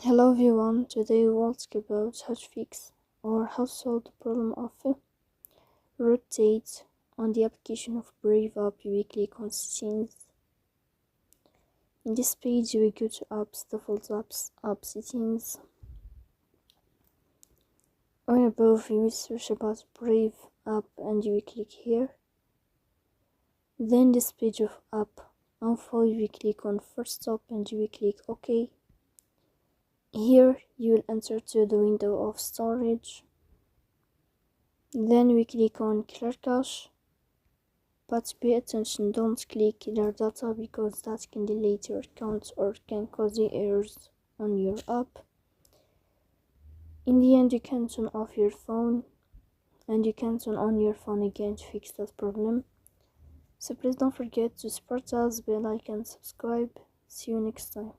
Hello everyone, today we'll talk about how to fix or how to solve the problem of rotate on the application of Brave app. We click on settings. In this page we go to apps, default apps, app settings. On above we will search about Brave app and you will click here. Then this page of app info, you will click on first stop and you will click OK. Here you will enter to the window of storage. Then we click on clear cache, but pay attention, don't click clear data because that can delete your account or can cause you errors on your app. In the end, you can turn off your phone and you can turn on your phone again to fix that problem. So please don't forget to support us, bell icon, subscribe. See you next time.